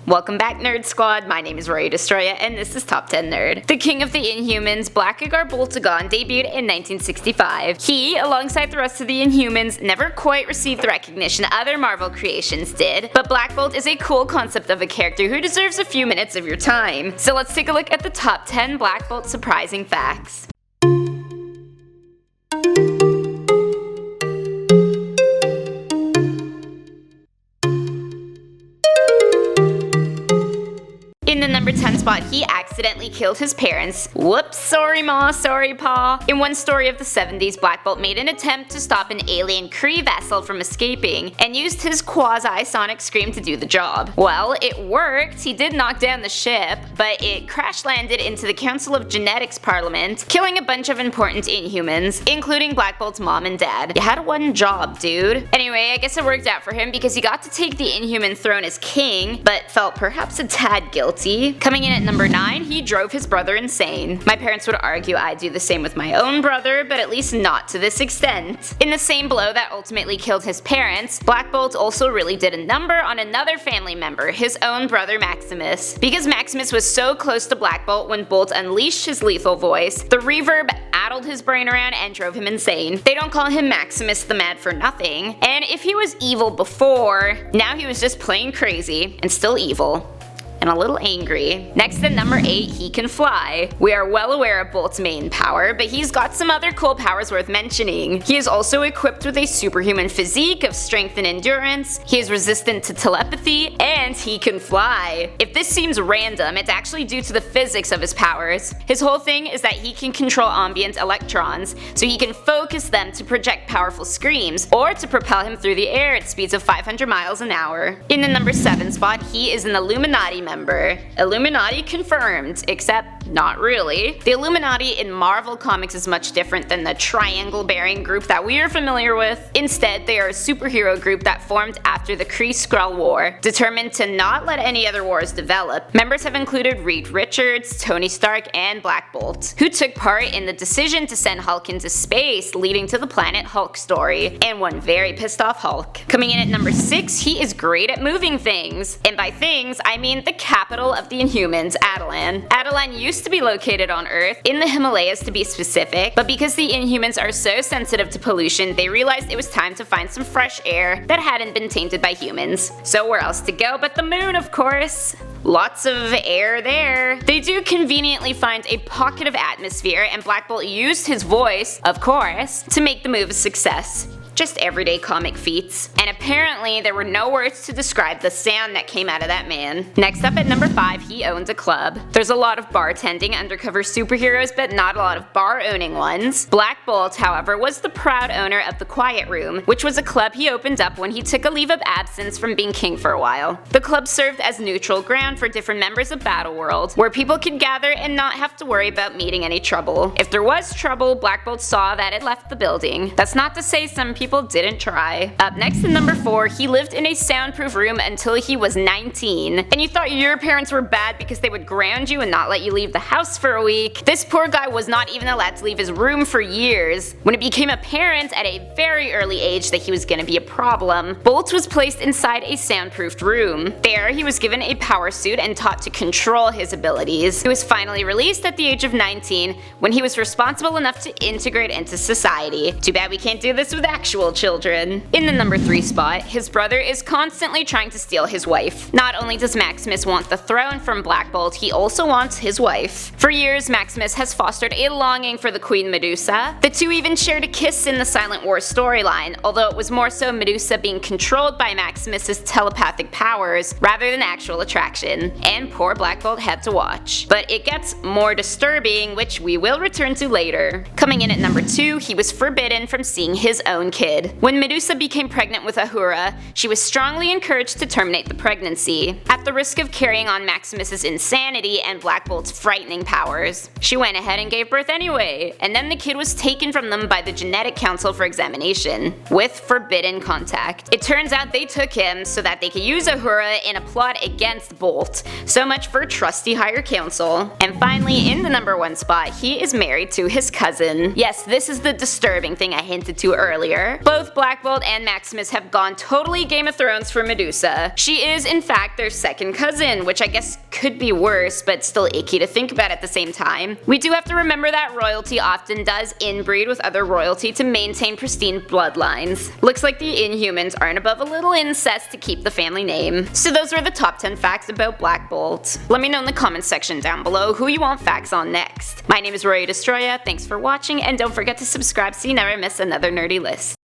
Welcome back, Nerd Squad. My name is Rory Destroya, and this is Top 10 Nerd. The king of the Inhumans, Blackagar Boltagon, debuted in 1965. He, alongside the rest of the Inhumans, never quite received the recognition other Marvel creations did, but Black Bolt is a cool concept of a character who deserves a few minutes of your time. So let's take a look at the top 10 Black Bolt surprising facts. In the number 10 spot, he accidentally killed his parents. Whoops, sorry ma, sorry pa. In one story of the 70s, Black Bolt made an attempt to stop an alien Kree vessel from escaping, and used his quasi-sonic scream to do the job. Well, it worked. He did knock down the ship, but it crash-landed into the Council of Genetics Parliament, killing a bunch of important Inhumans, including Black Bolt's mom and dad. You had one job, dude. Anyway, I guess it worked out for him because he got to take the Inhuman throne as king, but felt perhaps a tad guilty. Coming in at number 9, he drove his brother insane. My parents would argue I'd do the same with my own brother, but at least not to this extent. In the same blow that ultimately killed his parents, Black Bolt also really did a number on another family member, his own brother Maximus. Because Maximus was so close to Black Bolt when Bolt unleashed his lethal voice, the reverb addled his brain around and drove him insane. They don't call him Maximus the Mad for nothing, and if he was evil before, now he was just plain crazy, and still evil. And a little angry. Next at number 8, he can fly. We are well aware of Bolt's main power, but he's got some other cool powers worth mentioning. He is also equipped with a superhuman physique of strength and endurance, he is resistant to telepathy, and he can fly. If this seems random, it's actually due to the physics of his powers. His whole thing is that he can control ambient electrons, so he can focus them to project powerful screams, or to propel him through the air at speeds of 500 miles an hour. In the number 7 spot, he is an Illuminati member. Illuminati confirmed, except not really. The Illuminati in Marvel Comics is much different than the triangle-bearing group that we are familiar with. Instead, they are a superhero group that formed after the Kree-Skrull War, determined to not let any other wars develop. Members have included Reed Richards, Tony Stark, and Black Bolt, who took part in the decision to send Hulk into space, leading to the Planet Hulk story, and one very pissed off Hulk. Coming in at number 6, he is great at moving things. And by things, I mean the capital of the Inhumans, Attilan. Attilan used to be located on Earth, in the Himalayas to be specific, but because the Inhumans are so sensitive to pollution, they realized it was time to find some fresh air that hadn't been tainted by humans. So where else to go but the moon, of course? Lots of air there. They do conveniently find a pocket of atmosphere, and Black Bolt used his voice, of course, to make the move a success. Just everyday comic feats. And apparently there were no words to describe the sound that came out of that man. Next up at number 5, he owned a club. There's a lot of bartending undercover superheroes, but not a lot of bar-owning ones. Black Bolt, however, was the proud owner of the Quiet Room, which was a club he opened up when he took a leave of absence from being king for a while. The club served as neutral ground for different members of Battleworld, where people could gather and not have to worry about meeting any trouble. If there was trouble, Black Bolt saw that it left the building. That's not to say some people didn't try. Up next at number 4, he lived in a soundproof room until he was 19. And you thought your parents were bad because they would ground you and not let you leave the house for a week. This poor guy was not even allowed to leave his room for years. When it became apparent at a very early age that he was gonna be a problem, Bolt was placed inside a soundproofed room. There, he was given a power suit and taught to control his abilities. He was finally released at the age of 19 when he was responsible enough to integrate into society. Too bad we can't do this with actual children. In the number 3 spot, his brother is constantly trying to steal his wife. Not only does Maximus want the throne from Black Bolt, he also wants his wife. For years, Maximus has fostered a longing for the Queen Medusa. The two even shared a kiss in the Silent War storyline, although it was more so Medusa being controlled by Maximus's telepathic powers rather than actual attraction. And poor Black Bolt had to watch. But it gets more disturbing, which we will return to later. Coming in at number 2, he was forbidden from seeing his own kid. When Medusa became pregnant with Ahura, she was strongly encouraged to terminate the pregnancy, at the risk of carrying on Maximus's insanity and Black Bolt's frightening powers. She went ahead and gave birth anyway, and then the kid was taken from them by the Genetic Council for examination, with forbidden contact. It turns out they took him so that they could use Ahura in a plot against Bolt. So much for trusty higher council. And finally, in the number 1 spot, he is married to his cousin. Yes, this is the disturbing thing I hinted to earlier. here. Both Black Bolt and Maximus have gone totally Game of Thrones for Medusa. She is in fact their second cousin, which I guess could be worse, but still icky to think about at the same time. We do have to remember that royalty often does inbreed with other royalty to maintain pristine bloodlines. Looks like the Inhumans aren't above a little incest to keep the family name. So those were the top 10 facts about Black Bolt. Let me know in the comments section down below who you want facts on next. My name is Rory Destroya, thanks for watching, and don't forget to subscribe so you never miss another nerdy list.